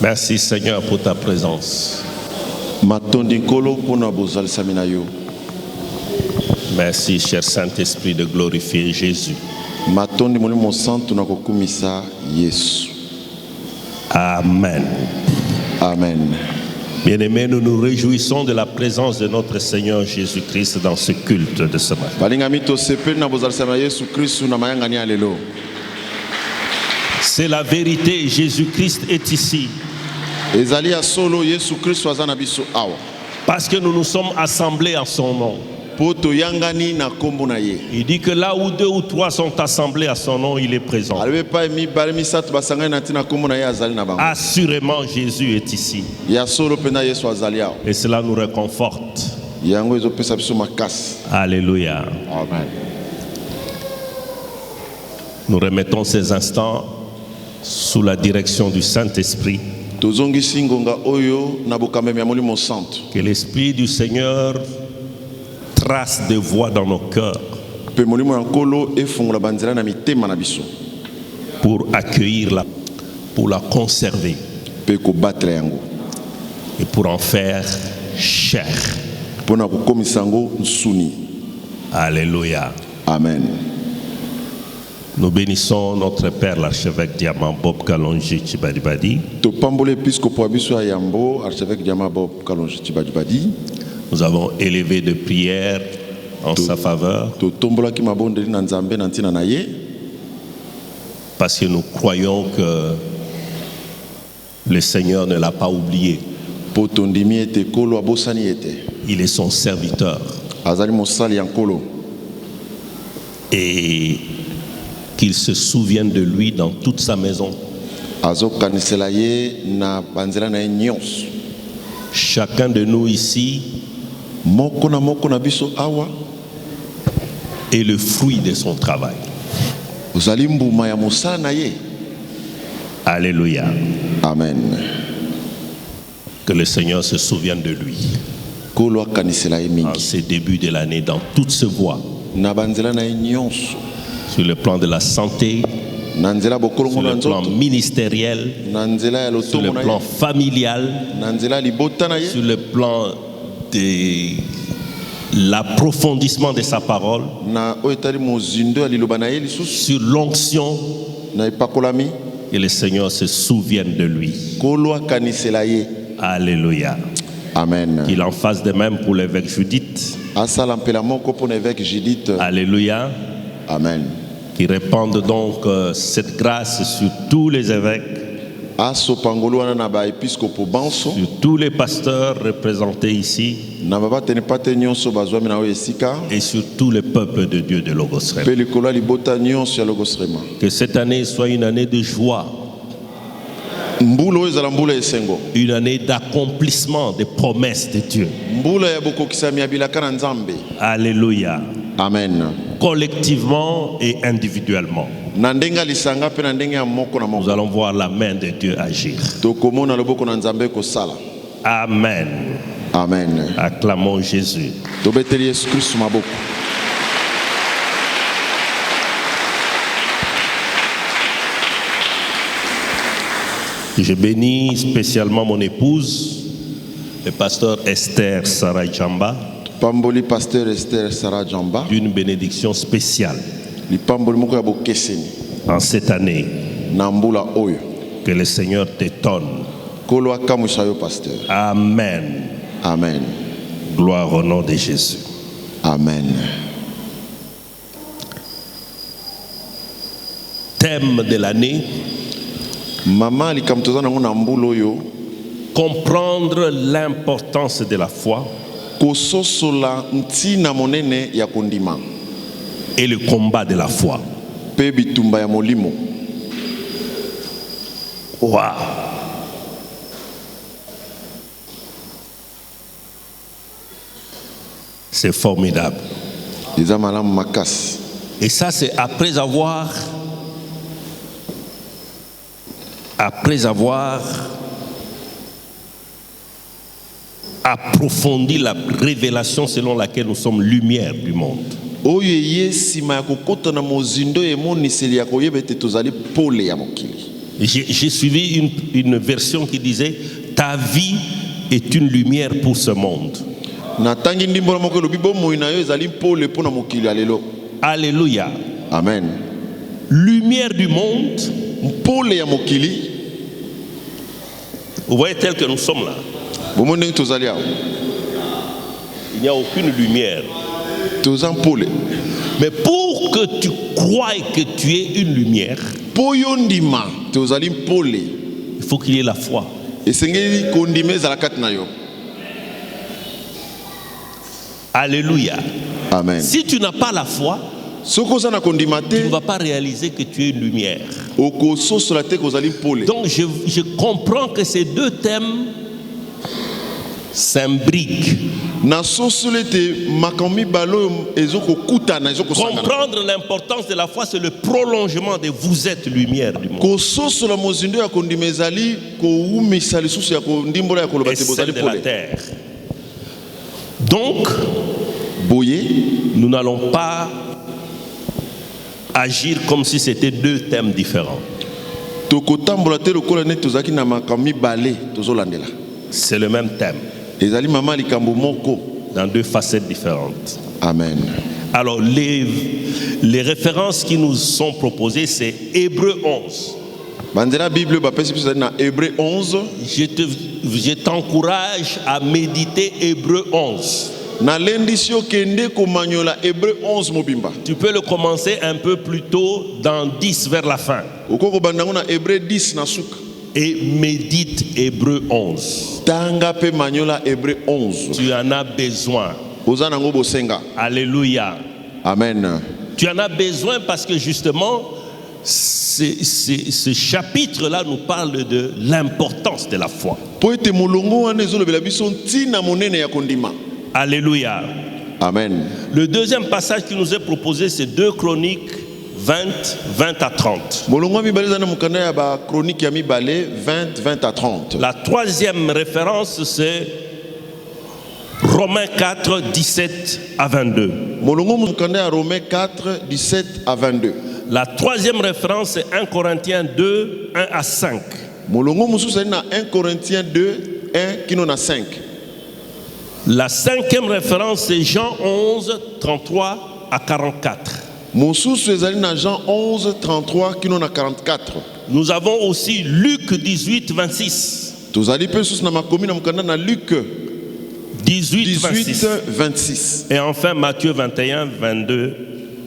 Merci Seigneur pour ta présence. Merci cher Saint-Esprit de glorifier Jésus. Amen. Amen. Bien-aimés, nous nous réjouissons de la présence de notre Seigneur Jésus-Christ dans ce culte de ce matin. C'est la vérité, Jésus-Christ est ici. Parce que nous nous sommes assemblés en son nom. Il dit que là où 2 ou 3 sont assemblés à son nom, il est présent. Assurément, Jésus est ici. Et cela nous réconforte. Alléluia. Amen. Nous remettons ces instants sous la direction du Saint-Esprit. Que l'Esprit du Seigneur trace des voies dans nos cœurs pour accueillir pour la conserver et pour en faire chair. Alléluia. Amen. Nous bénissons notre Père l'archevêque Diamant Bob Kalonji Tshibadibadi. Nous avons élevé de prières en sa faveur parce que nous croyons que le Seigneur ne l'a pas oublié. Il est son serviteur. Et qu'il se souvienne de lui dans toute sa maison. Chacun de nous ici est le fruit de son travail. Alléluia. Amen. Que le Seigneur se souvienne de lui en ces débuts de l'année dans toutes ses voies. Sur le plan de la santé, sur le plan ministériel, sur le plan familial, sur le plan de l'approfondissement de sa parole, sur l'onction, que le Seigneur se souvienne de lui. Alléluia. Amen. Qu'il en fasse de même pour l'évêque Judith. Alléluia. Amen. Qui répande donc cette grâce sur tous les évêques, sur tous les pasteurs représentés ici et sur tout le peuple de Dieu de Logos Rema. Que cette année soit une année de joie, une année d'accomplissement des promesses de Dieu. Alléluia. Amen. Collectivement et individuellement, nous allons voir la main de Dieu agir. Amen. Amen. Acclamons Jésus. Je bénis spécialement mon épouse, le pasteur Esther Sarah Djamba, d'une bénédiction spéciale en cette année. Que le Seigneur t'étonne. Amen. Amen. Gloire au nom de Jésus. Amen. Thème de l'année: comprendre l'importance de la foi et le combat de la foi. Wow. C'est formidable. Et ça, c'est après avoir approfondi la révélation selon laquelle nous sommes lumière du monde. J'ai suivi une version qui disait ta vie est une lumière pour ce monde. Alléluia. Amen. Lumière du monde. Vous voyez tel que nous sommes là. Il n'y a aucune lumière. Mais pour que tu croies que tu es une lumière, il faut qu'il y ait la foi. Alléluia. Amen. Si tu n'as pas la foi, tu ne vas pas réaliser que tu es une lumière. Donc je comprends que ces deux thèmes s'imbriquent. Comprendre l'importance de la foi, c'est le prolongement de vous êtes lumière du monde. Et celle de la terre. Donc, nous n'allons pas agir comme si c'était deux thèmes différents. C'est le même thème, dans deux facettes différentes. Amen. Alors, les références qui nous sont proposées, c'est Hébreux 11. Je t'encourage à méditer Hébreux 11. Tu peux le commencer un peu plus tôt, dans 10 vers la fin. Et médite Hébreux 11. Tu en as besoin. Alléluia. Amen. Tu en as besoin parce que justement, ce chapitre-là nous parle de l'importance de la foi. Alléluia. Amen. Le deuxième passage qui nous est proposé, c'est 2 Chroniques 20 à 30. La troisième référence, c'est Romains 4, 17 à 22. Romains 4, 17 à 22. La troisième référence, c'est 1 Corinthiens 2, 1 à 5. 1 Corinthiens 2, 1 qui nous a 5. La cinquième référence, c'est Jean 11, 33 à 44. Jean 11, 33 qui nous a 44. Nous avons aussi Luc 18, 26. Luc 18, 26. Et enfin Matthieu 21,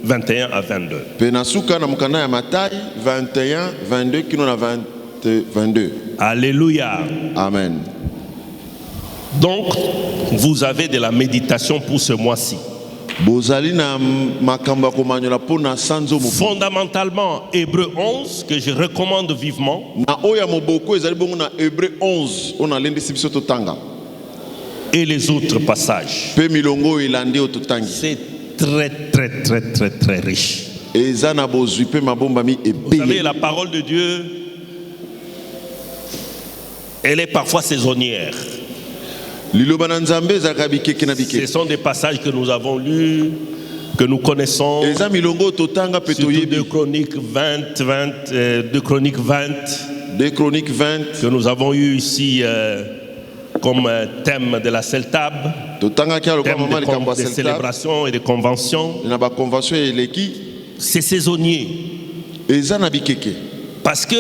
21 à 22. 21, 22 qui nous a 22. Alléluia. Amen. Donc, vous avez de la méditation pour ce mois-ci. Fondamentalement, Hébreux 11, que je recommande vivement. Et les autres passages. C'est très, très, très, très, très riche. Vous savez, la parole de Dieu, elle est parfois saisonnière. Ce sont des passages que nous avons lus, que nous connaissons. Surtout 2 Chroniques 20, 2 Chroniques 20, que nous avons eu ici comme thème de la CELTAB, thème des célébrations et des conventions. C'est saisonnier. Parce que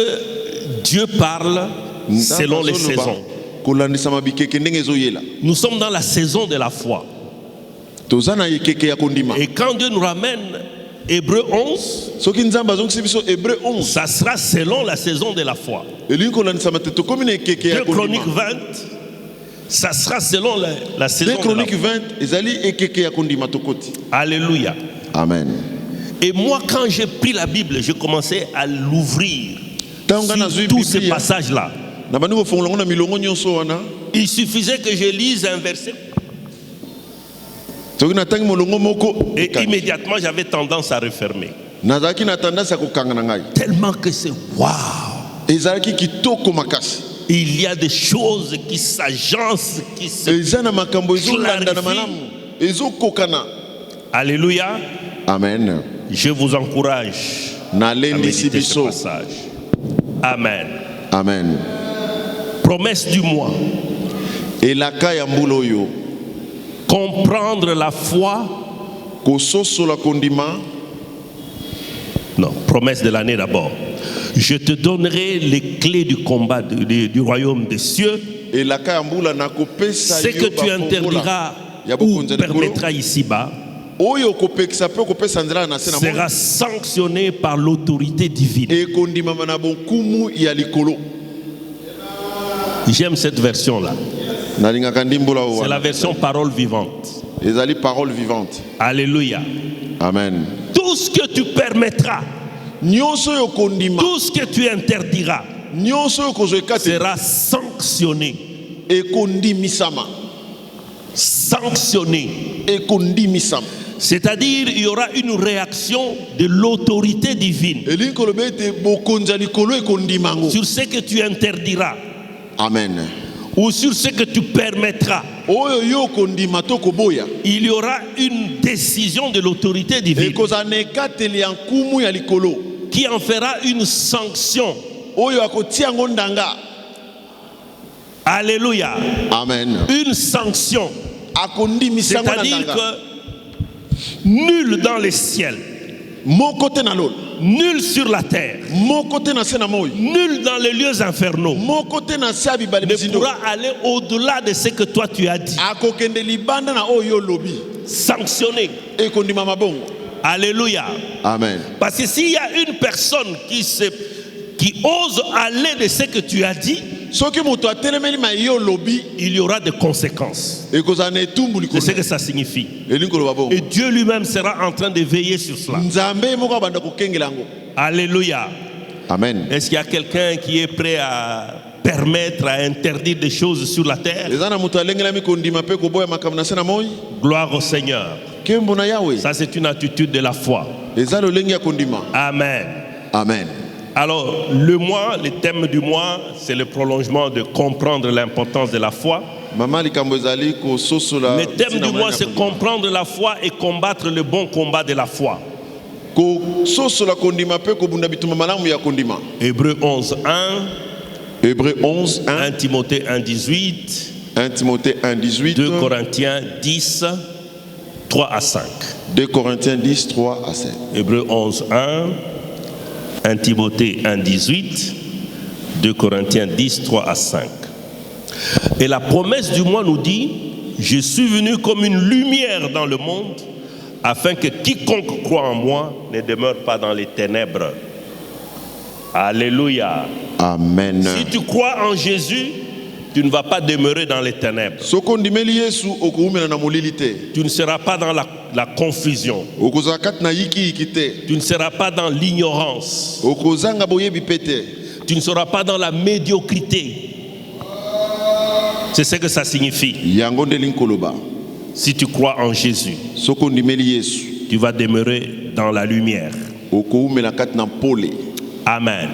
Dieu parle selon les saisons. Nous sommes dans la saison de la foi. Et quand Dieu nous ramène Hébreux 11, ça sera selon la saison de la foi. 2 Chroniques 20, ça sera selon la saison de la foi. Alléluia. Amen. Et moi, quand j'ai pris la Bible, j'ai commencé à l'ouvrir sur tous ces passages-là. Il suffisait que je lise un verset et immédiatement j'avais tendance à refermer. Tellement que c'est waouh. Il y a des choses qui s'agencent, qui se clarifient. Alléluia. Amen. Je vous encourage à méditer ce passage. Amen. Amen. Promesse du mois. Et la kaya mbuloyo. Comprendre la foi. Kososo la kondima. Non, promesse de l'année d'abord. Je te donnerai les clés du combat du royaume des cieux. Et la kaya mbula na kopesa. Ce que tu interdiras ou permettras ici-bas sera sanctionné par l'autorité divine. J'aime cette version-là. C'est la version parole vivante. Alléluia. Amen. Tout ce que tu permettras, tout ce que tu interdiras sera sanctionné. Sanctionné. C'est-à-dire il y aura une réaction de l'autorité divine sur ce que tu interdiras. Amen. Ou sur ce que tu permettras. Il y aura une décision de l'autorité divine qui en fera une sanction. Alléluia. Amen. Une sanction. C'est-à-dire que nul dans les ciels, nul sur la terre, nul dans les lieux infernaux ne pourra aller au-delà de ce que toi tu as dit. Sanctionné. Alléluia. Amen. Parce que s'il y a une personne qui ose aller de ce que tu as dit, il y aura des conséquences. C'est ce que ça signifie. Et Dieu lui-même sera en train de veiller sur cela. Alléluia. Amen. Est-ce qu'il y a quelqu'un qui est prêt à permettre, à interdire des choses sur la terre? Gloire au Seigneur. Ça, c'est une attitude de la foi. Amen. Amen. Alors, le thème du mois, c'est le prolongement de comprendre l'importance de la foi. Le thème du mois, c'est comprendre la foi et combattre le bon combat de la foi. Hébreux 11, 1. Hébreux 11, 1. 1 Timothée 1, 18. 1 Timothée 1, 18. 2 Corinthiens 10, 3 à 5. 2 Corinthiens 10, 3 à 5. Hébreux 11, 1. 1 Timothée 1, 18, 2 Corinthiens 10, 3 à 5. Et la promesse du mois nous dit: je suis venu comme une lumière dans le monde, afin que quiconque croit en moi ne demeure pas dans les ténèbres. Alléluia. Amen. Si tu crois en Jésus, tu ne vas pas demeurer dans les ténèbres. Tu ne seras pas dans la confusion. Tu ne seras pas dans l'ignorance. Tu ne seras pas dans la médiocrité. C'est ce que ça signifie. Si tu crois en Jésus, tu vas demeurer dans la lumière. Amen.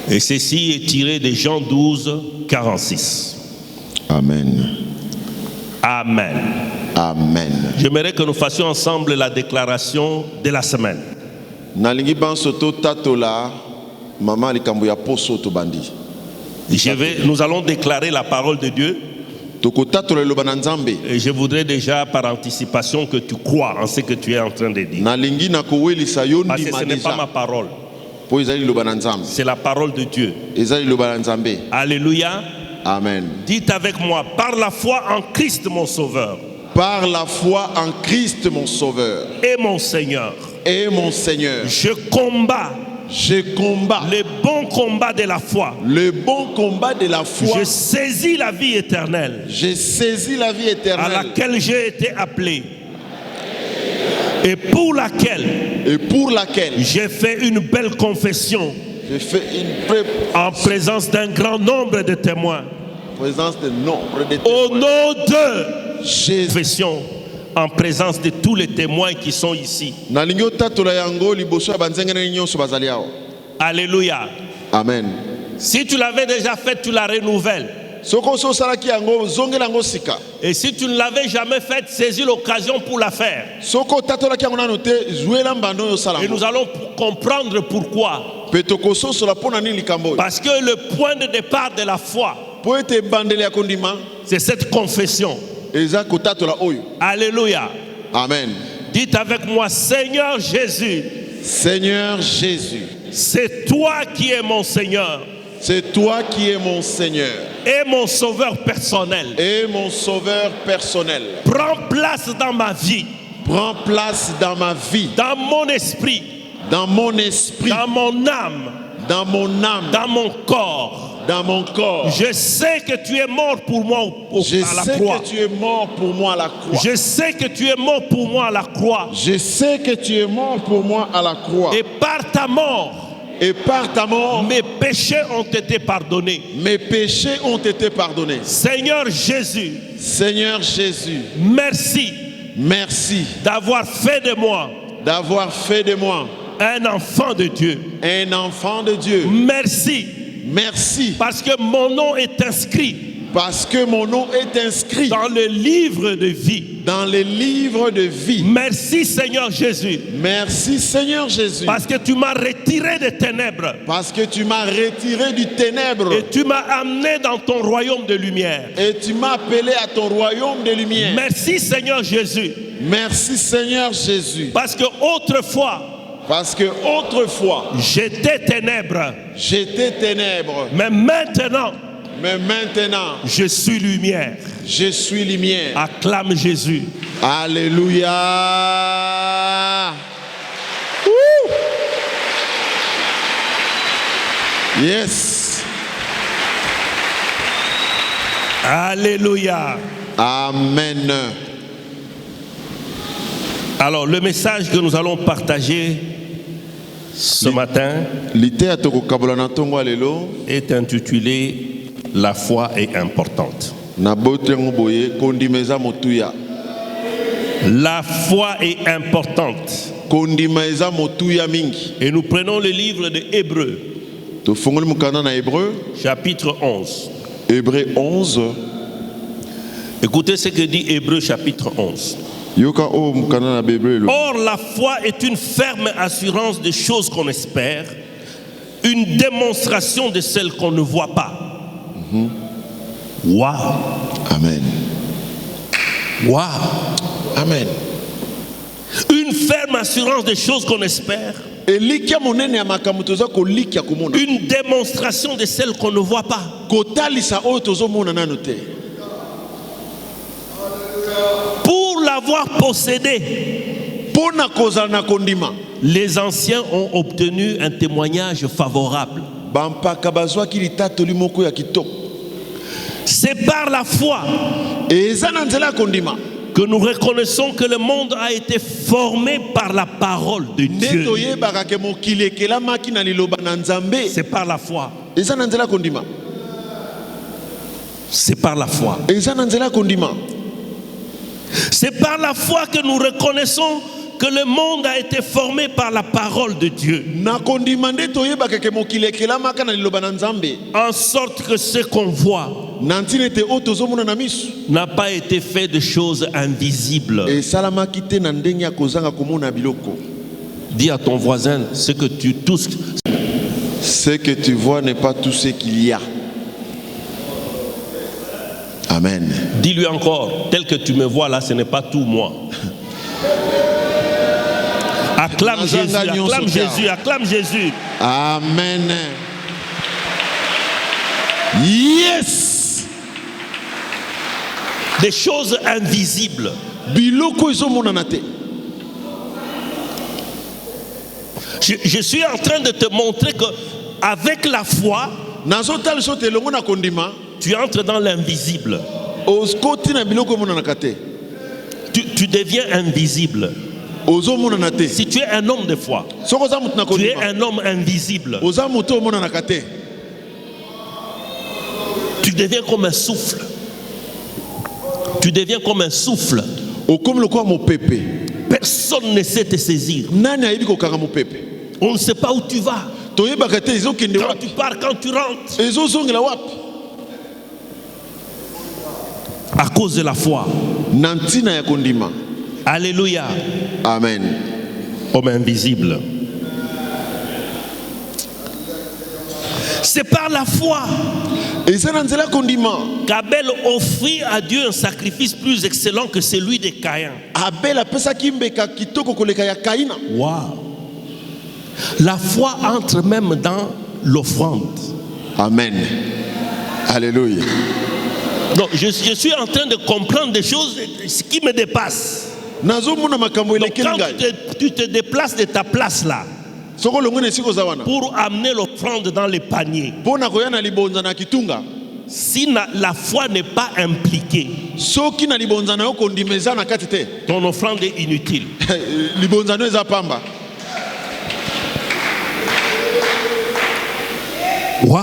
Et ceci est tiré de Jean 12, 46. Amen. Amen. Amen. J'aimerais que nous fassions ensemble la déclaration de la semaine. Nous allons déclarer la parole de Dieu. Et je voudrais déjà par anticipation que tu crois en ce que tu es en train de dire. Parce que ce n'est pas ma parole. C'est la parole de Dieu. Alléluia. Amen. Dites avec moi: par la foi en Christ mon Sauveur. Par la foi en Christ mon Sauveur. Et mon Seigneur. Et mon Seigneur. Je combats le bon combat de la foi. Le bon combat de la foi. Je saisis la vie éternelle. Je saisis la vie éternelle. À laquelle j'ai été appelé. Et pour laquelle j'ai fait une belle confession. J'ai fait en présence d'un grand nombre de témoins. Au nom de Jésus. Confession. En présence de tous les témoins qui sont ici. Alléluia. Amen. Si tu l'avais déjà fait, tu la renouvelles. Et si tu ne l'avais jamais fait, saisis l'occasion pour la faire. Et nous allons comprendre pourquoi. Parce que le point de départ de la foi, c'est cette confession. Alléluia. Amen. Dites avec moi, Seigneur Jésus. Seigneur Jésus. C'est toi qui es mon Seigneur. C'est toi qui es mon Seigneur. Et mon sauveur personnel. Et mon sauveur personnel. Prends place dans ma vie. Prends place dans ma vie. Dans mon esprit. Dans mon esprit. Dans mon âme. Dans mon âme. Dans mon corps. Dans mon corps. Je sais que tu es mort pour moi à la croix. Je sais que tu es mort pour moi à la croix. Je sais que tu es mort pour moi à la croix. Je sais que tu es mort pour moi à la croix. Et par ta mort. Et par ta mort, mes péchés ont été pardonnés. Mes péchés ont été pardonnés. Seigneur Jésus. Seigneur Jésus. Merci. Merci d'avoir fait de moi. D'avoir fait de moi un enfant de Dieu. Un enfant de Dieu. Merci. Merci. Parce que mon nom est inscrit. Parce que mon nom est inscrit dans le livre de vie. Dans les livres de vie. Merci Seigneur Jésus. Merci Seigneur Jésus. Parce que tu m'as retiré des ténèbres. Parce que tu m'as retiré du ténèbre. Et tu m'as amené dans ton royaume de lumière. Et tu m'as appelé à ton royaume de lumière. Merci Seigneur Jésus. Merci Seigneur Jésus. Parce que autrefois. Parce que autrefois. J'étais ténèbres. J'étais ténèbres. Mais maintenant. Je suis lumière. Je suis lumière. Acclame Jésus. Alléluia. Yes. Alléluia. Amen. Alors, le message que nous allons partager ce matin est intitulé La foi est importante. La foi est importante. Et nous prenons le livre de Hébreux. Chapitre 11. Hébreux 11. Écoutez ce que dit Hébreux chapitre 11. Or, la foi est une ferme assurance des choses qu'on espère, une démonstration de celles qu'on ne voit pas. Wow. Amen. Wow. Amen. Une ferme assurance des choses qu'on espère, une démonstration de celles qu'on ne voit pas. Pour l'avoir possédé, les anciens ont obtenu un témoignage favorable. C'est par la foi que nous reconnaissons que le monde a été formé par la parole de Dieu. C'est par la foi. C'est par la foi. C'est par la foi que nous reconnaissons que le monde a été formé par la parole de Dieu. En sorte que ce qu'on voit n'a pas été fait de choses invisibles. Dis à ton voisin, ce que tu vois n'est pas tout ce qu'il y a. Amen. Dis-lui encore, tel que tu me vois là, ce n'est pas tout moi. Acclame Jésus, acclame Jésus, acclame Jésus. Amen. Yes. Des choses invisibles. Je suis en train de te montrer que avec la foi, tu entres dans l'invisible. Tu deviens invisible. Si tu es un homme de foi, tu es un homme invisible. Tu deviens comme un souffle. Tu deviens comme un souffle. Personne ne sait te saisir. On ne sait pas où tu vas. Quand tu pars, quand tu rentres. À cause de la foi. Alléluia. Amen. Homme invisible. C'est par la foi qu'Abel offrit à Dieu un sacrifice plus excellent que celui de Caïn. Wow. La foi entre même dans l'offrande. Amen. Alléluia. Donc je suis en train de comprendre des choses qui me dépassent. Donc quand tu te déplaces de ta place là pour amener l'offrande dans les paniers, si la foi n'est pas impliquée, ton offrande est inutile. Wow.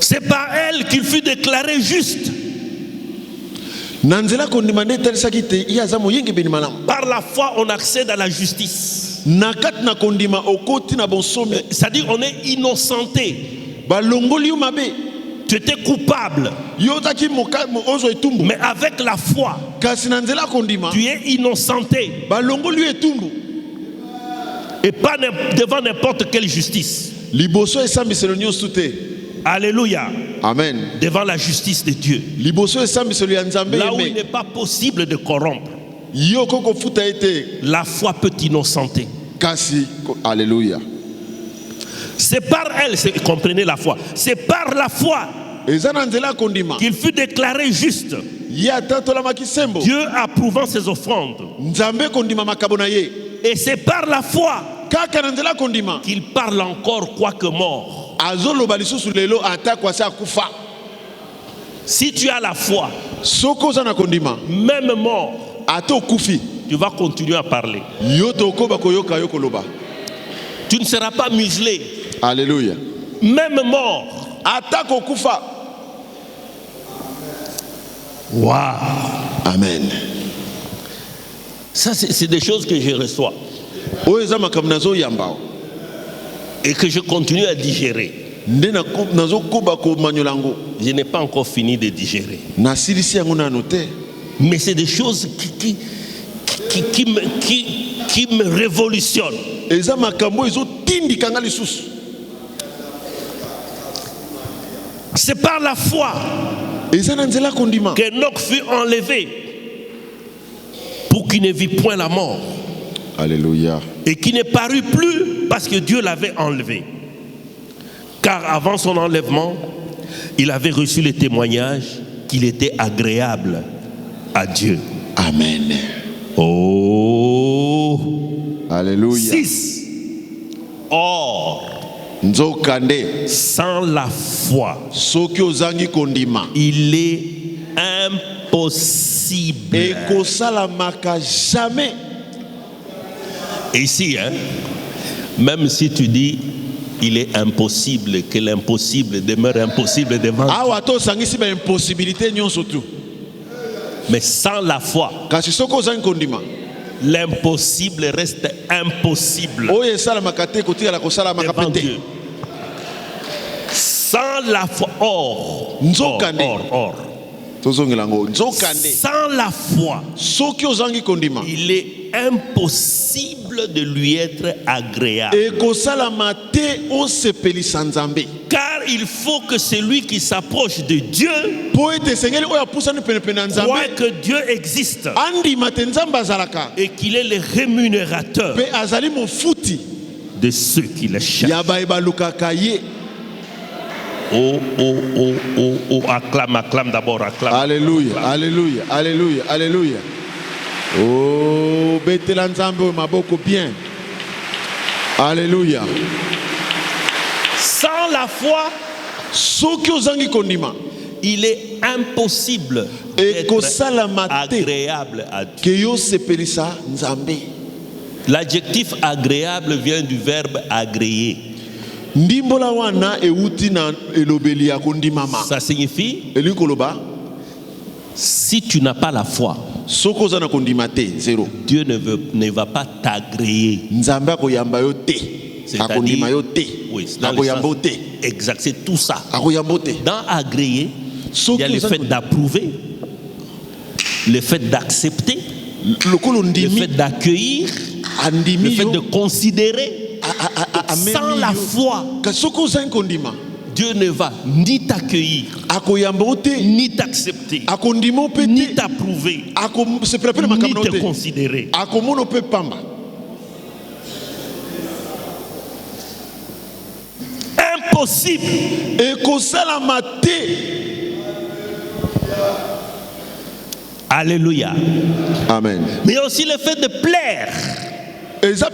C'est par elle qu'il fut déclaré juste. Par la foi, on accède à la justice. C'est-à-dire on est innocenté. Tu étais coupable. Mais avec la foi, tu es innocenté. Et pas devant n'importe quelle justice. Alléluia. Amen. Devant la justice de Dieu. Là où il n'est pas possible de corrompre. La foi peut t'innocenter. Alléluia. C'est par elle, comprenez la foi. C'est par la foi qu'il fut déclaré juste. Dieu approuvant ses offrandes. Et c'est par la foi qu'il parle encore quoique mort. Si tu as la foi, même mort, tu vas continuer à parler. Tu ne seras pas muselé. Alléluia. Même mort. Wow. Amen. Ça, c'est des choses que je reçois. Et que je continue à digérer. Je n'ai pas encore fini de digérer. Mais c'est des choses qui me révolutionnent. C'est par la foi qu'Enoch fut enlevé pour qu'il ne vit point la mort. Alléluia. Et qui ne parut plus parce que Dieu l'avait enlevé. Car avant son enlèvement, il avait reçu le témoignage qu'il était agréable à Dieu. Amen. Oh. Alléluia. 6. Or, sans la foi, il est impossible. Ici, même si tu dis il est impossible, que l'impossible demeure impossible devant Dieu. Mais sans la foi, l'impossible reste impossible devant Dieu. Sans la foi, sans la foi, il est impossible de lui être agréable. Car il faut que celui qui s'approche de Dieu croit que Dieu existe et qu'il est le rémunérateur de ceux qui le cherchent. Oh, acclame d'abord, acclame. Alléluia, alléluia, alléluia, alléluia. Oh, betela nzambe maboko bien. Alléluia. Sans la foi, il est impossible d'être agréable à Dieu. L'adjectif agréable vient du verbe agréer. Ça signifie, si tu n'as pas la foi, Dieu ne va pas t'agréer. C'est-à-dire, oui, exact, c'est tout ça. Dans agréer, il y a le fait d'approuver, le fait d'accepter, le fait d'accueillir, Le fait de considérer sans la foi, Dieu ne va ni t'accueillir, ni t'accepter, ni t'approuver, ni te considérer. Impossible. Alléluia. Amen. Mais aussi le fait de plaire. Sans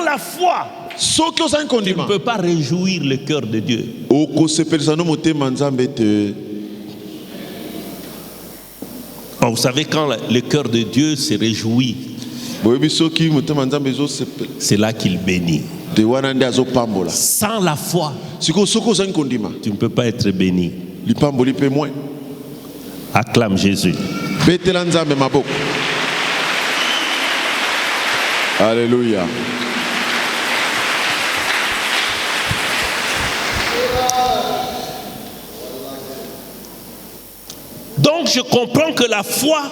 la foi, tu ne peux pas réjouir le cœur de Dieu. Oh, vous savez, quand le cœur de Dieu se réjouit, c'est là qu'il bénit. Sans la foi, tu ne peux pas être béni. Acclame Jésus. Alléluia. Donc je comprends que la foi,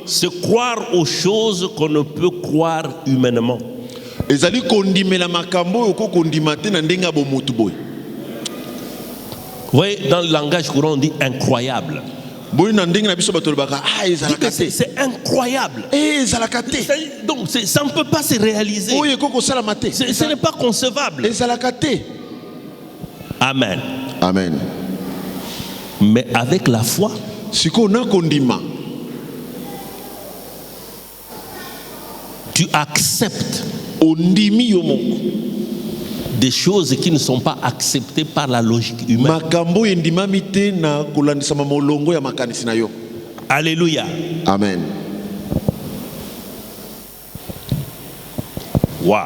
c'est croire aux choses qu'on ne peut croire humainement. Oui, dans le langage courant, on dit incroyable. C'est incroyable. Donc ça ne peut pas se réaliser. Ce n'est pas concevable. Amen. Amen. Mais avec la foi, tu acceptes des choses qui ne sont pas acceptées par la logique humaine. Alléluia. Amen. Wow.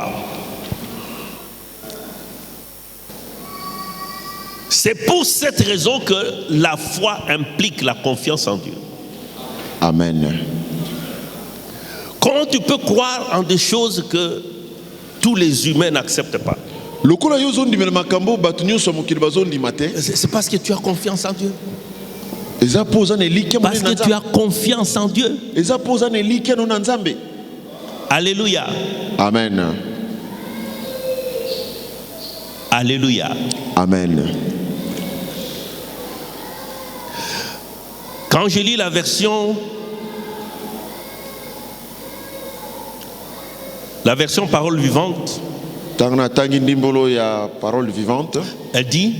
C'est pour cette raison que la foi implique la confiance en Dieu. Amen. Comment tu peux croire en des choses que tous les humains n'acceptent pas? C'est parce que tu as confiance en Dieu. Parce que tu as confiance en Dieu. Alléluia. Amen. Alléluia. Amen. Quand je lis la version parole vivante, elle dit,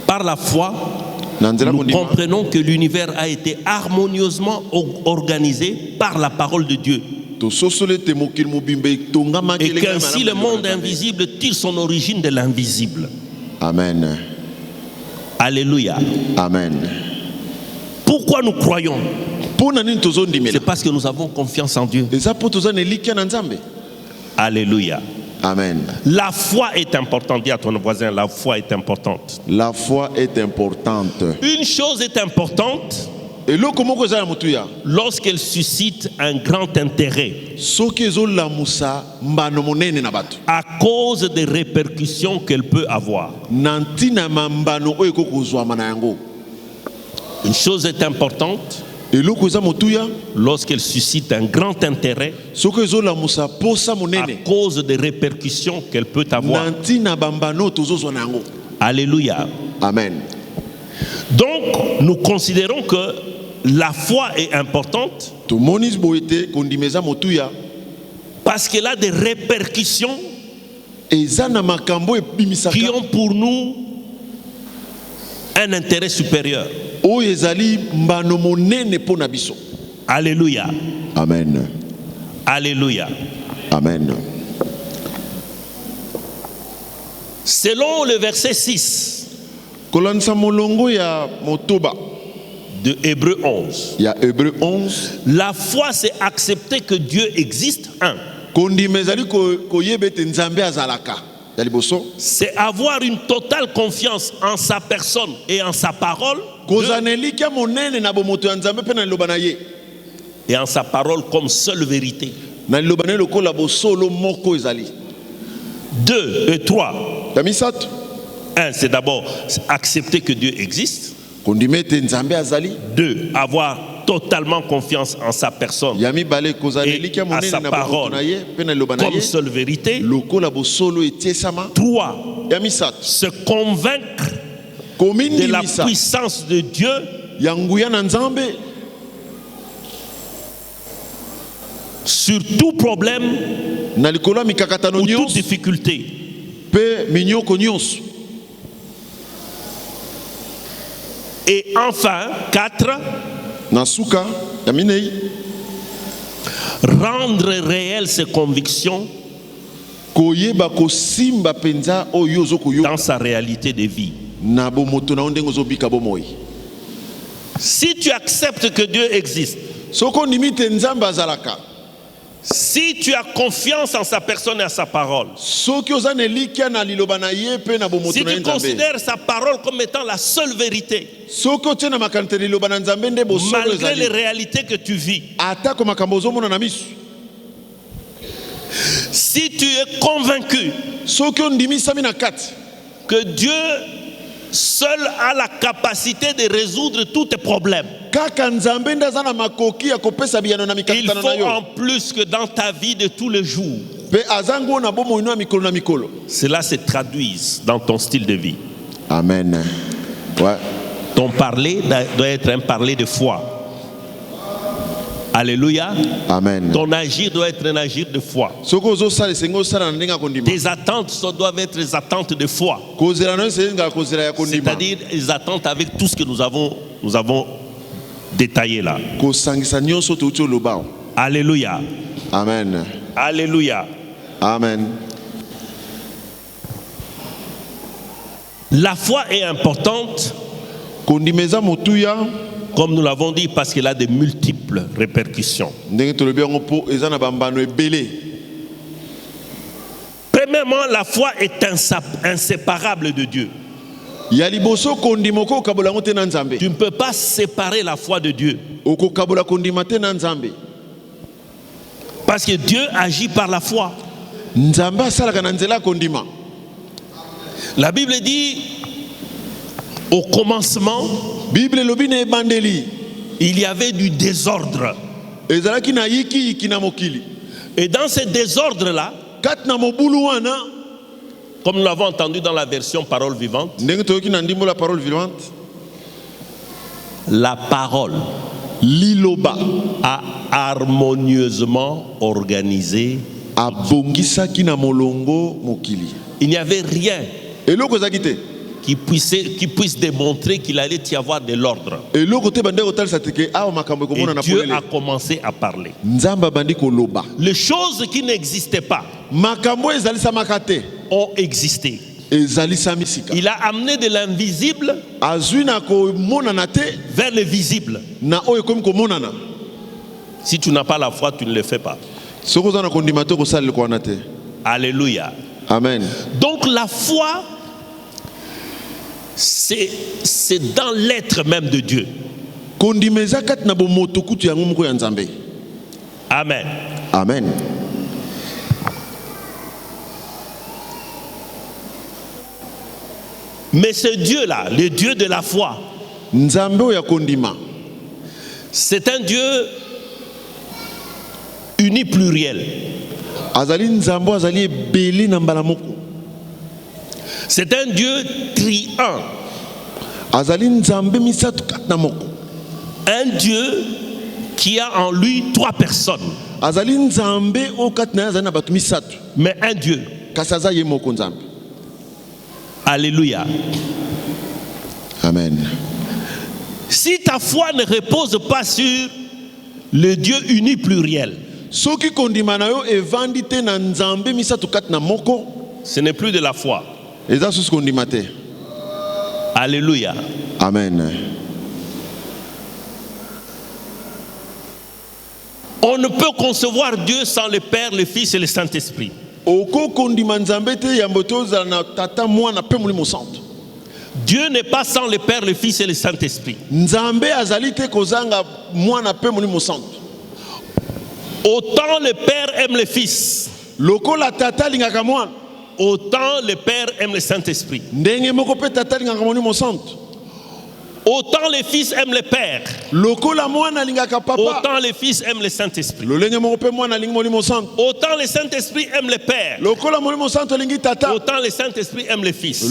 par la foi, nous comprenons que l'univers a été harmonieusement organisé par la parole de Dieu. Et qu'ainsi le monde invisible tire son origine de l'invisible. Amen. Alléluia. Amen. Pourquoi nous croyons? C'est parce que nous avons confiance en Dieu. Alléluia. Amen. La foi est importante. Dis à ton voisin, la foi est importante. La foi est importante. Une chose est importante lorsqu'elle suscite un grand intérêt à cause des répercussions qu'elle peut avoir. Une chose est importante lorsqu'elle suscite un grand intérêt à cause des répercussions qu'elle peut avoir. Alléluia. Amen. Donc, nous considérons que la foi est importante parce qu'elle a des répercussions qui ont pour nous un intérêt supérieur. Alléluia. Amen. Alléluia. Amen. Selon le verset 6 de Hébreux 11, la foi c'est accepter que Dieu existe. C'est avoir une totale confiance en sa personne et en sa parole. Et en sa parole comme seule vérité. 2 et 3. 1, c'est d'abord accepter que Dieu existe. 2, avoir totalement confiance en sa personne et à sa parole comme seule vérité. 3. Se convaincre de la puissance de Dieu sur tout problème ou toute difficulté. Et enfin, 4. Rendre réelles ses convictions dans sa réalité de vie. Si tu acceptes que Dieu existe, si tu as confiance en sa personne et à sa parole, si tu considères sa parole comme étant la seule vérité, malgré les réalités que tu vis, si tu es convaincu que Dieu seul a la capacité de résoudre tous tes problèmes, il faut en plus que dans ta vie de tous les jours, cela se traduise dans ton style de vie. Amen. Ouais. Ton parler doit être un parler de foi. Alléluia. Amen. Ton agir doit être un agir de foi. Tes attentes doivent être des attentes de foi. C'est-à-dire des attentes avec tout ce que nous avons détaillé là. Alléluia. Amen. Alléluia. Amen. La foi est importante, comme nous l'avons dit, parce qu'elle a de multiples répercussions. Premièrement, la foi est inséparable de Dieu. Tu ne peux pas séparer la foi de Dieu. Parce que Dieu agit par la foi. La Bible dit, au commencement, il y avait du désordre. Et dans ce désordre-là, comme nous l'avons entendu dans la version parole vivante, la parole, l'iloba, a harmonieusement organisé. Il n'y avait rien qui puisse démontrer qu'il allait y avoir de l'ordre. Et Dieu a commencé à parler. Les choses qui n'existaient pas ont existé. Il a amené de l'invisible vers le visible. Si tu n'as pas la foi, tu ne le fais pas. Alléluia. Amen. Donc la foi, c'est dans l'être même de Dieu. Amen. Amen. Mais ce Dieu-là, le Dieu de la foi, c'est un Dieu unipluriel. C'est un Dieu triun. Un Dieu qui a en lui 3 personnes. Mais un Dieu. Alléluia. Amen. Si ta foi ne repose pas sur le Dieu unipluriel, ce n'est plus de la foi. Alléluia. Amen. On ne peut concevoir Dieu sans le Père, le Fils et le Saint-Esprit. Dieu n'est pas sans le Père, le Fils et le Saint-Esprit. Autant le Père aime le Fils, autant le Père aime le Saint-Esprit. Autant les fils aiment les pères, autant les fils aiment le Saint-Esprit. Autant le Saint-Esprit aime les pères, autant le Saint-Esprit aime les fils.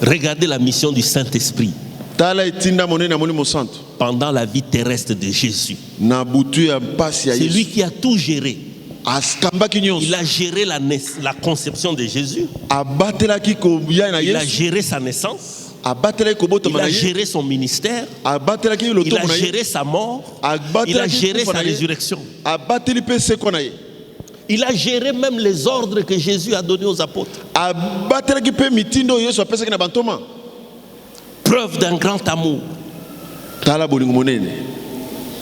Regardez la mission du Saint-Esprit pendant la vie terrestre de Jésus. C'est lui qui a tout géré. Il a géré la conception de Jésus. Il a géré sa naissance. Il a géré son ministère. Il a géré sa mort. Il a géré sa résurrection. Il a géré même les ordres que Jésus a donnés aux apôtres. Preuve d'un grand amour.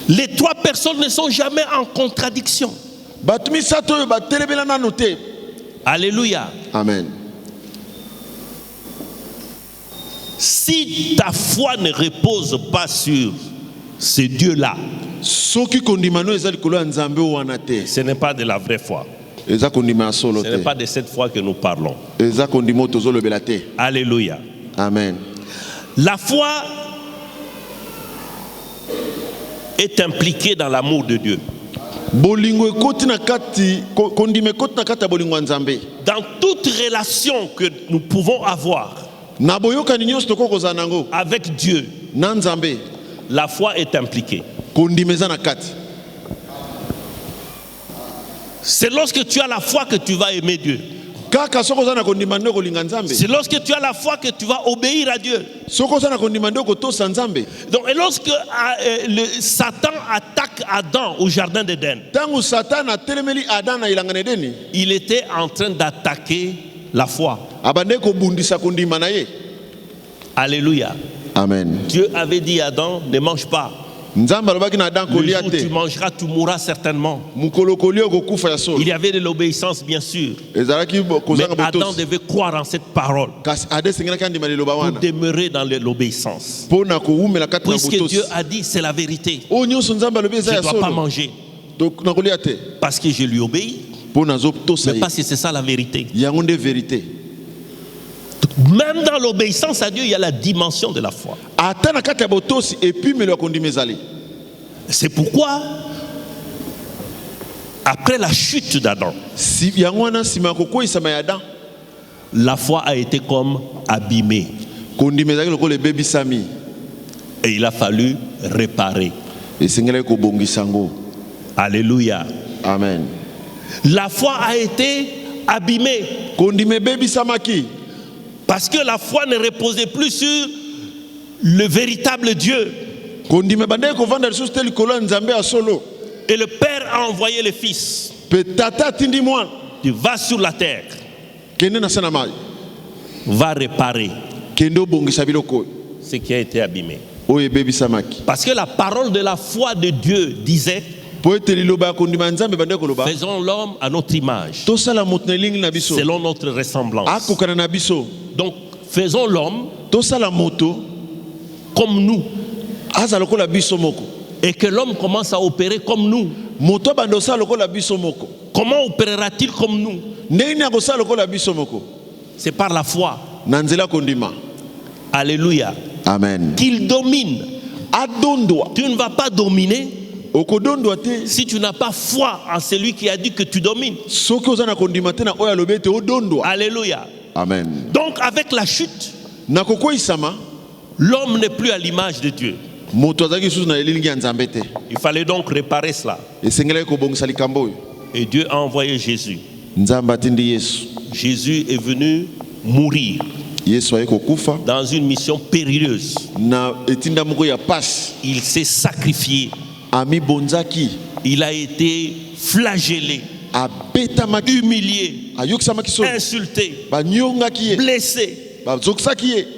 Les trois personnes ne sont jamais en contradiction. Alléluia. Amen. Si ta foi ne repose pas sur ce Dieu-là, ce n'est pas de la vraie foi. Ce n'est pas de cette foi que nous parlons. Alléluia. Amen. La foi est impliquée dans l'amour de Dieu. Dans toute relation que nous pouvons avoir avec Dieu, la foi est impliquée. C'est lorsque tu as la foi que tu vas aimer Dieu. C'est lorsque tu as la foi que tu vas obéir à Dieu. Donc, et lorsque Satan attaque Adam au jardin d'Éden, il était en train d'attaquer la foi. Alléluia. Amen. Dieu avait dit à Adam, ne mange pas. Le jour où tu mangeras, tu mourras certainement. Il y avait de l'obéissance, bien sûr. Mais Adam devait croire en cette parole pour demeurer dans l'obéissance. Puisque Dieu a dit, c'est la vérité. Je ne dois pas manger parce que je lui obéis. Mais parce que c'est ça la vérité. Même dans l'obéissance à Dieu, il y a la dimension de la foi. C'est pourquoi, après la chute d'Adam, la foi a été comme abîmée. Et il a fallu réparer. Alléluia. Amen. La foi a été abîmée. Parce que la foi ne reposait plus sur le véritable Dieu. Et le Père a envoyé le Fils. Tu vas sur la terre. Va réparer ce qui a été abîmé. Parce que la parole de la foi de Dieu disait, faisons l'homme à notre image, selon notre ressemblance. Donc, faisons l'homme comme nous. Et que l'homme commence à opérer comme nous. Comment opérera-t-il comme nous? C'est par la foi. Alléluia. Amen. Qu'il domine. Tu ne vas pas dominer si tu n'as pas foi en celui qui a dit que tu domines. Alléluia. Amen. Donc avec la chute, l'homme n'est plus à l'image de Dieu. Il fallait donc réparer cela. Et Dieu a envoyé Jésus. Jésus est venu mourir dans une mission périlleuse. Il s'est sacrifié. Il a été flagellé, humilié, insulté, blessé,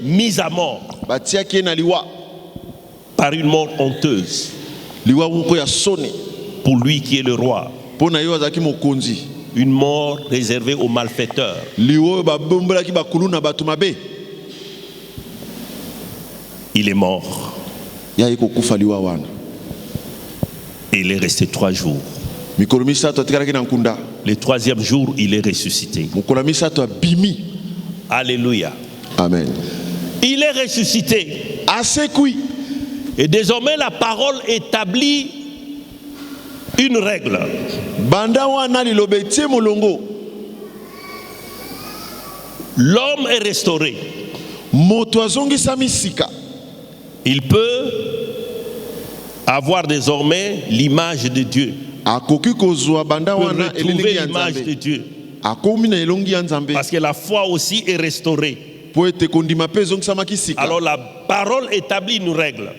mis à mort par une mort honteuse pour lui qui est le roi. Une mort réservée aux malfaiteurs. Il est mort. Et il est resté 3 jours. Le 3e jour, il est ressuscité. Alléluia. Amen. Il est ressuscité. Et désormais la parole établit une règle. L'homme est restauré. Il peut avoir désormais l'image de Dieu. Il peut retrouver l'image de Dieu. Parce que la foi aussi est restaurée. Alors la parole établit une règle.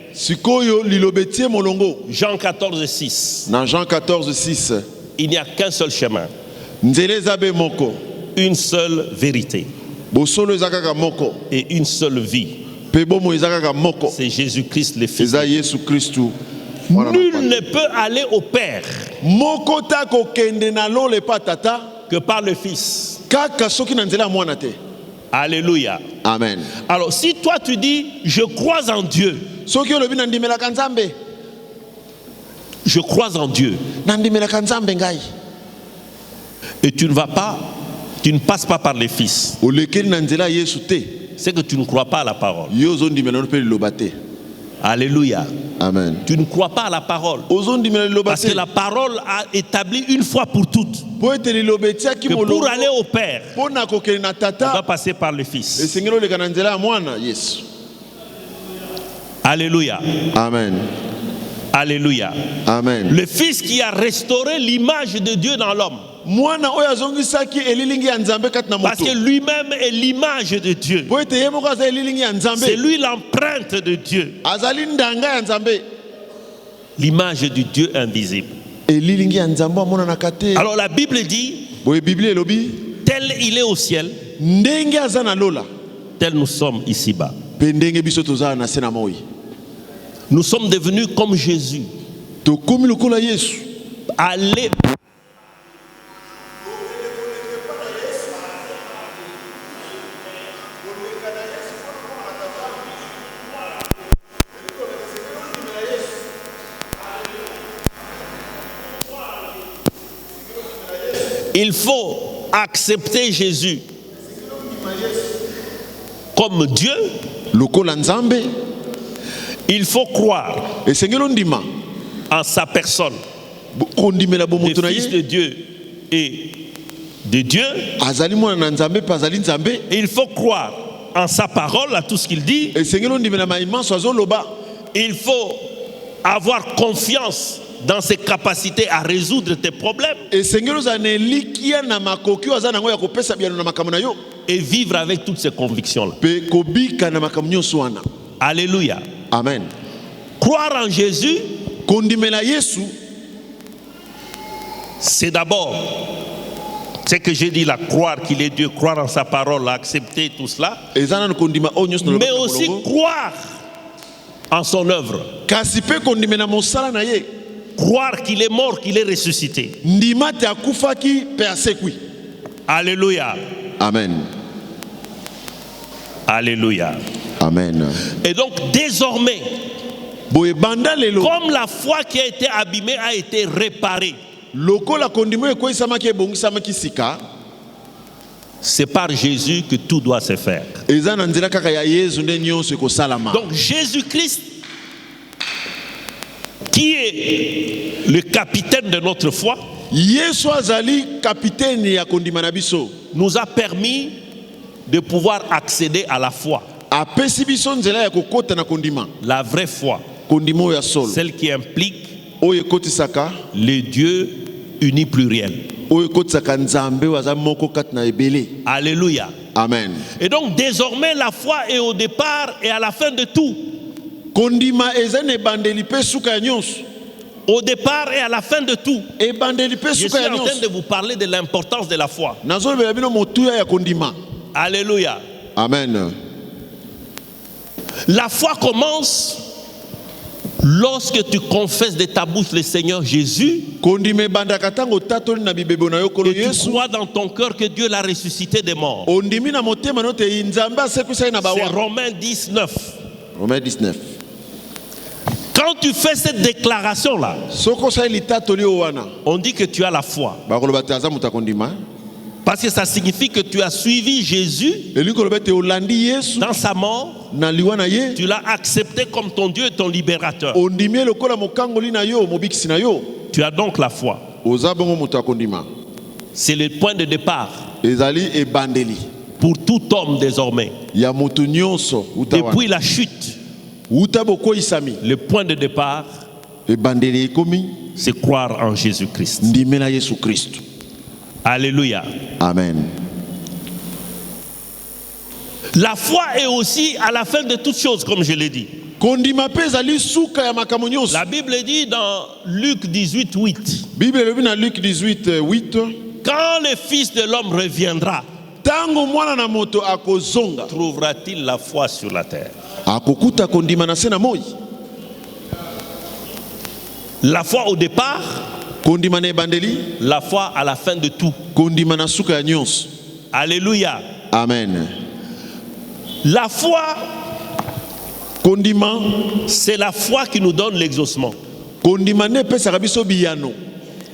Jean 14, 6. Dans Jean 14, 6. Il n'y a qu'un seul chemin. Une seule vérité. Et une seule vie. C'est Jésus-Christ le Fils. Nul ne peut aller au Père que par le Fils. Alléluia. Amen. Alors si toi tu dis je crois en Dieu, je crois en Dieu, et tu ne vas pas, tu ne passes pas par les Fils, c'est que tu ne crois pas à la parole. Alléluia. Amen. Tu ne crois pas à la parole. Parce que la parole a établi une fois pour toutes que pour aller au Père, on doit passer par le Fils. Alléluia. Amen. Alléluia. Amen. Le Fils qui a restauré l'image de Dieu dans l'homme. Parce que lui-même est l'image de Dieu. C'est lui l'empreinte de Dieu. L'image du Dieu invisible. Alors la Bible dit, tel il est au ciel, tel nous sommes ici-bas. Nous sommes devenus comme Jésus. Allez. Il faut accepter Jésus comme Dieu. Il faut croire en sa personne, le Fils de Dieu et de Dieu. Il faut croire en sa parole, à tout ce qu'il dit. Il faut avoir confiance dans ses capacités à résoudre tes problèmes. Et vivre avec toutes ces convictions-là. Alléluia. Amen. Croire en Jésus, c'est d'abord ce que j'ai dit là, croire qu'il est Dieu, croire en sa parole, accepter tout cela, mais aussi croire en son œuvre. Croire qu'il est mort, qu'il est ressuscité. Alléluia. Amen. Alléluia. Amen. Et donc désormais, comme la foi qui a été abîmée a été réparée, c'est par Jésus que tout doit se faire. Donc Jésus-Christ, qui est le capitaine de notre foi, nous a permis de pouvoir accéder à la foi. La vraie foi, celle qui implique le Dieu uni pluriel. Alléluia. Amen. Et donc désormais la foi est au départ et à la fin de tout. Au départ et à la fin de tout. Je suis en train de vous parler de l'importance de la foi. Alléluia. Amen. La foi commence lorsque tu confesses de ta bouche le Seigneur Jésus. Et tu crois dans ton cœur que Dieu l'a ressuscité des morts. C'est Romains 19. Romains 19. Quand tu fais cette déclaration-là, on dit que tu as la foi. Parce que ça signifie que tu as suivi Jésus dans sa mort. Tu l'as accepté comme ton Dieu et ton libérateur. Tu as donc la foi. C'est le point de départ pour tout homme désormais. Depuis la chute, le point de départ, c'est croire en Jésus-Christ. Alléluia. Amen. La foi est aussi à la fin de toutes choses, comme je l'ai dit. La Bible dit dans Luc 18, 8. Quand le Fils de l'homme reviendra, trouvera-t-il la foi sur la terre? La foi au départ, la foi à la fin de tout. Alléluia. Amen. La foi, c'est la foi qui nous donne l'exaucement.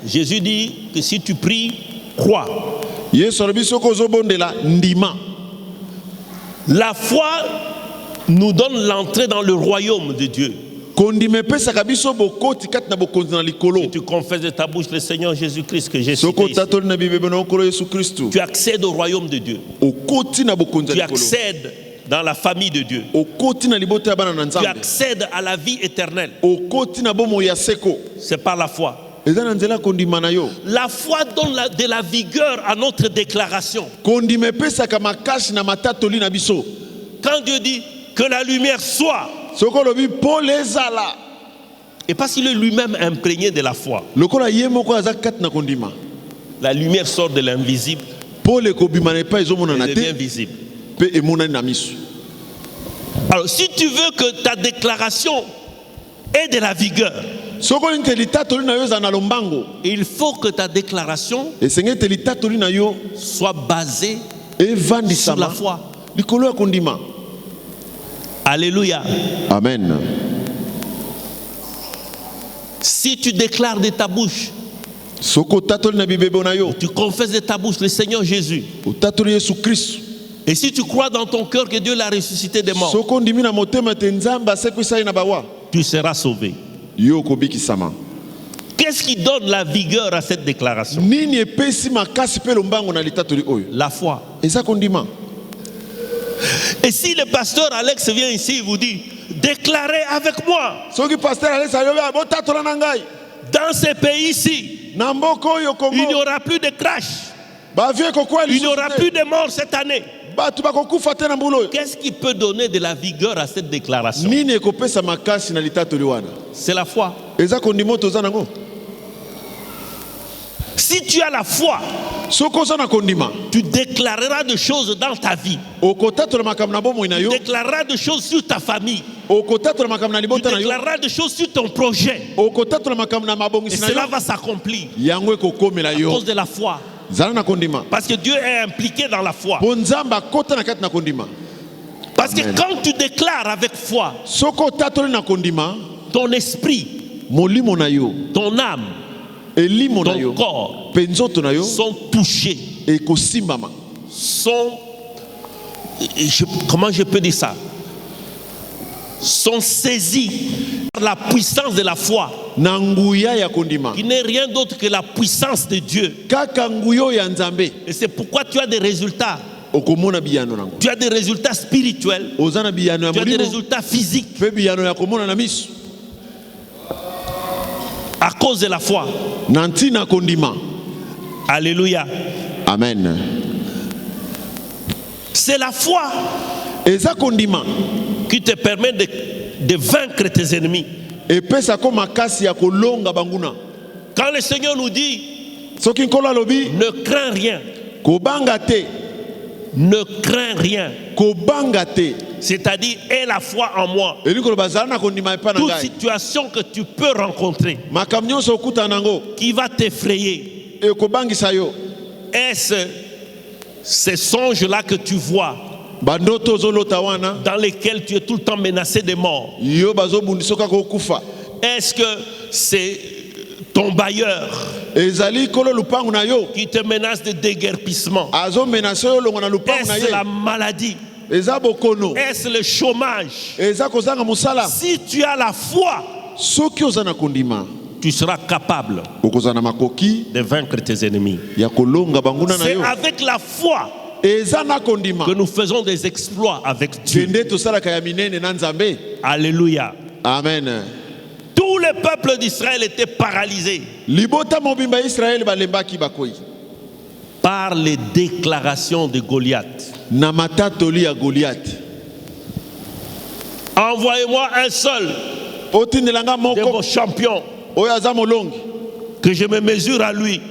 Jésus dit que si tu pries, crois. La foi nous donne l'entrée dans le royaume de Dieu. Si tu confesses de ta bouche le Seigneur Jésus-Christ que j'ai cité ici, tu accèdes au royaume de Dieu. Tu accèdes dans la famille de Dieu. Tu accèdes à la vie éternelle. C'est par la foi. La foi donne de la vigueur à notre déclaration. Quand Dieu dit que la lumière soit, et parce qu'il est lui-même imprégné de la foi, la lumière sort de l'invisible et devient visible. Alors si tu veux que ta déclaration ait de la vigueur, il faut que ta déclaration soit basée sur la foi. Alléluia. Amen. Si tu déclares de ta bouche, tu confesses de ta bouche le Seigneur Jésus, et si tu crois dans ton cœur que Dieu l'a ressuscité des morts, tu seras sauvé. Qu'est-ce qui donne la vigueur à cette déclaration? La foi. Et si le pasteur Alex vient ici et vous dit, déclarez avec moi, dans ces pays-ci, il n'y aura plus de crash, il n'y aura plus de morts cette année. Qu'est-ce qui peut donner de la vigueur à cette déclaration? C'est la foi. Si tu as la foi, tu déclareras des choses dans ta vie. Tu déclareras des choses sur ta famille. Tu déclareras des choses sur ton projet. Et cela va s'accomplir à cause de la foi. Parce que Dieu est impliqué dans la foi. Parce que quand tu déclares avec foi, ton esprit, ton âme, ton corps sont touchés, comment je peux dire ça, sont saisis par la puissance de la foi, qui n'est rien d'autre que la puissance de Dieu. Et c'est pourquoi tu as des résultats. Tu as des résultats spirituels, tu as des résultats physiques à cause de la foi. Alléluia. Amen. C'est la foi qui te permet de vaincre tes ennemis. Quand le Seigneur nous dit ne crains rien, ne crains rien, c'est-à-dire aie la foi en moi. Toute situation que tu peux rencontrer qui va t'effrayer, est-ce ces songes-là que tu vois dans lesquels tu es tout le temps menacé de mort? Est-ce que c'est ton bailleur qui te menace de déguerpissement? Est-ce la maladie? Est-ce le chômage? Si tu as la foi, tu seras capable de vaincre tes ennemis. C'est avec la foi que nous faisons des exploits avec Dieu. Alléluia. Amen. Tout le peuple d'Israël était paralysé par les déclarations de Goliath. Envoyez-moi un seul de vos champions, que je me mesure à lui.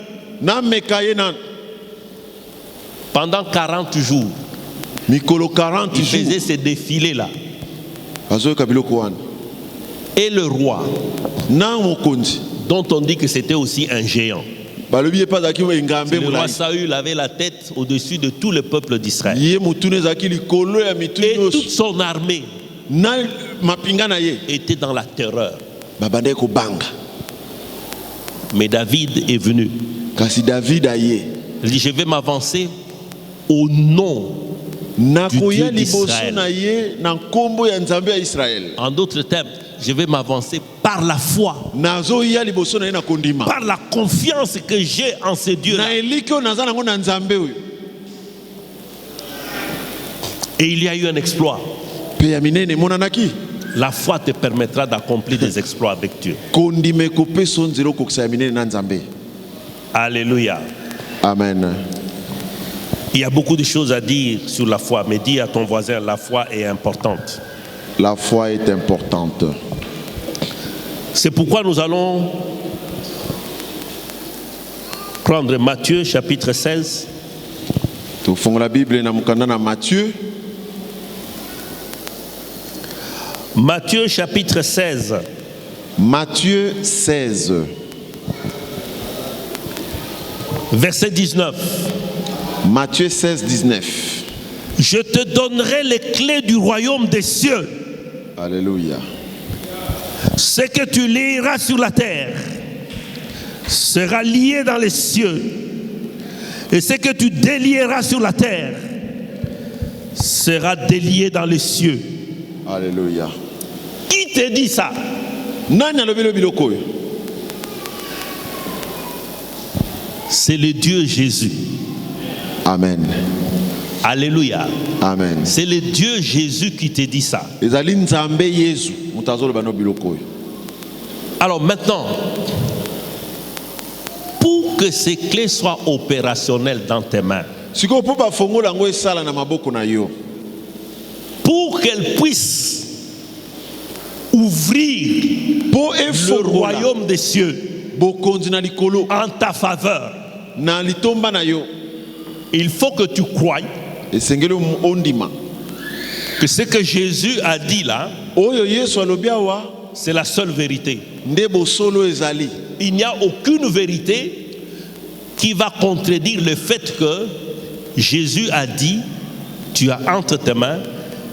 Pendant 40 jours, il faisait ces défilés-là. Et le roi, dont on dit que c'était aussi un géant, le roi Saül avait la tête au-dessus de tout le peuple d'Israël. Et toute son armée était dans la terreur. Mais David est venu. Il dit, je vais m'avancer au nom du Dieu d'Israël. En d'autres termes, je vais m'avancer par la foi, par la confiance que j'ai en ce Dieu-là. Et il y a eu un exploit. La foi te permettra d'accomplir des exploits avec Dieu. Alléluia. Amen. Il y a beaucoup de choses à dire sur la foi, mais dis à ton voisin, la foi est importante. La foi est importante. C'est pourquoi nous allons prendre Matthieu chapitre 16. La Bible dans Matthieu. Matthieu chapitre 16. Matthieu 16. Verset 19. Matthieu 16, 19. Je te donnerai les clés du royaume des cieux. Alléluia. Ce que tu lieras sur la terre sera lié dans les cieux. Et ce que tu délieras sur la terre sera délié dans les cieux. Alléluia. Qui te dit ça? C'est le Dieu Jésus. Amen. Alléluia. Amen. C'est le Dieu Jésus qui te dit ça. Alors maintenant, pour que ces clés soient opérationnelles dans tes mains, pour qu'elles puissent ouvrir le royaume des cieux en ta faveur, il faut que tu croies que ce que Jésus a dit là, c'est la seule vérité. Il n'y a aucune vérité qui va contredire le fait que Jésus a dit, tu as entre tes mains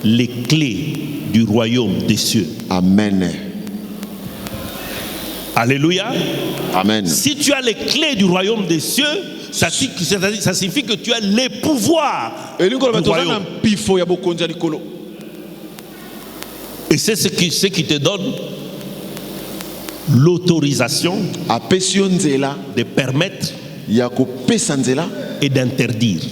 les clés du royaume des cieux. Amen. Alléluia. Amen. Si tu as les clés du royaume des cieux, ça signifie que tu as les pouvoirs du royaume. Et c'est ce qui te donne l'autorisation de permettre et d'interdire.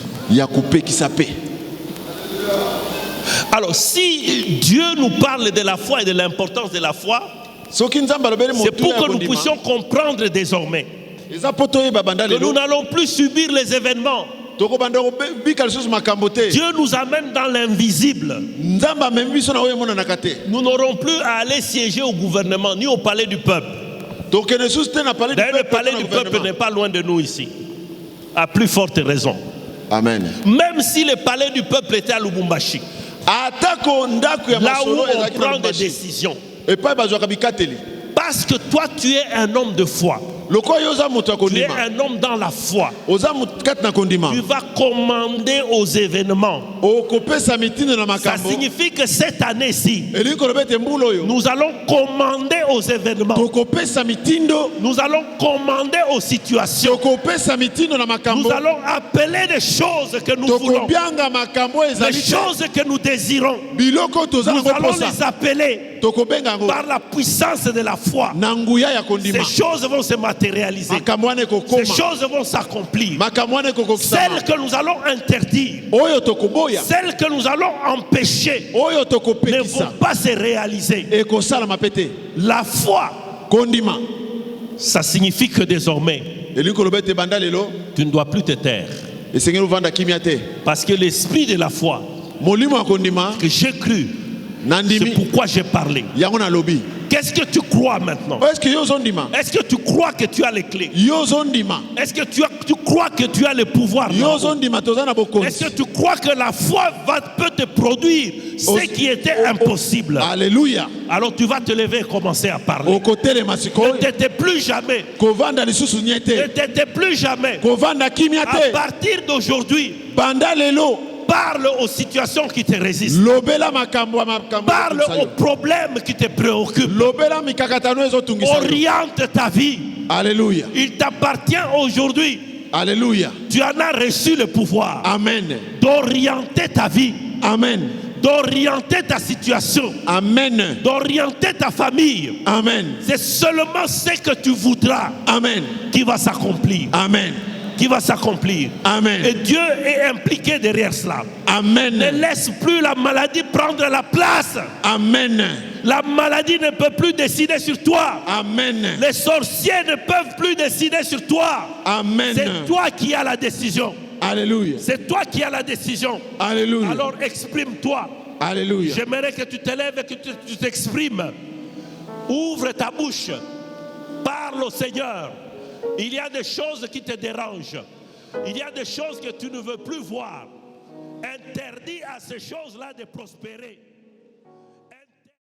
Alors si Dieu nous parle de la foi et de l'importance de la foi, c'est pour que nous puissions comprendre désormais que nous n'allons plus subir les événements. Dieu nous amène dans l'invisible. Nous n'aurons plus à aller siéger au gouvernement ni au palais du peuple. D'ailleurs, le palais du peuple n'est pas loin de nous ici, à plus forte raison. Amen. Même si le palais du peuple était à Lubumbashi, là où on prend des décisions, parce que toi tu es un homme de foi. Tu es un homme dans la foi. Tu vas commander aux événements. Ça signifie que cette année-ci, nous allons commander aux événements. Nous allons commander aux situations. Nous allons appeler des choses que nous voulons, les choses que nous désirons. Nous allons les appeler par la puissance de la foi. Ces choses vont se matérialiser. Ces choses vont s'accomplir. Celles que nous allons interdire, celles que nous allons empêcher, ne vont pas se réaliser. La foi, ça signifie que désormais, tu ne dois plus te taire. Parce que l'esprit de la foi que j'ai cru, c'est pourquoi j'ai parlé. Qu'est-ce que tu crois maintenant? Est-ce que tu crois que tu as les clés? Est-ce que tu crois que tu as le pouvoir? Est-ce que tu crois que la foi peut te produire ce qui était impossible? Alléluia. Alors tu vas te lever et commencer à parler. Ne t'étais plus jamais. Ne t'étais plus jamais. À partir d'aujourd'hui, parle aux situations qui te résistent. Parle aux problèmes qui te préoccupent. Oriente ta vie. Alléluia. Il t'appartient aujourd'hui. Alléluia. Tu en as reçu le pouvoir. Amen. D'orienter ta vie. Amen. D'orienter ta situation. Amen. D'orienter ta famille. Amen. C'est seulement ce que tu voudras. Amen. Qui va s'accomplir. Amen. Qui va s'accomplir. Amen. Et Dieu est impliqué derrière cela. Amen. Ne laisse plus la maladie prendre la place. Amen. La maladie ne peut plus décider sur toi. Amen. Les sorciers ne peuvent plus décider sur toi. Amen. C'est toi qui as la décision. Alléluia. C'est toi qui as la décision. Alléluia. Alors exprime-toi. Alléluia. J'aimerais que tu te lèves et que tu t'exprimes. Ouvre ta bouche. Parle au Seigneur. Il y a des choses qui te dérangent. Il y a des choses que tu ne veux plus voir. Interdis à ces choses-là de prospérer.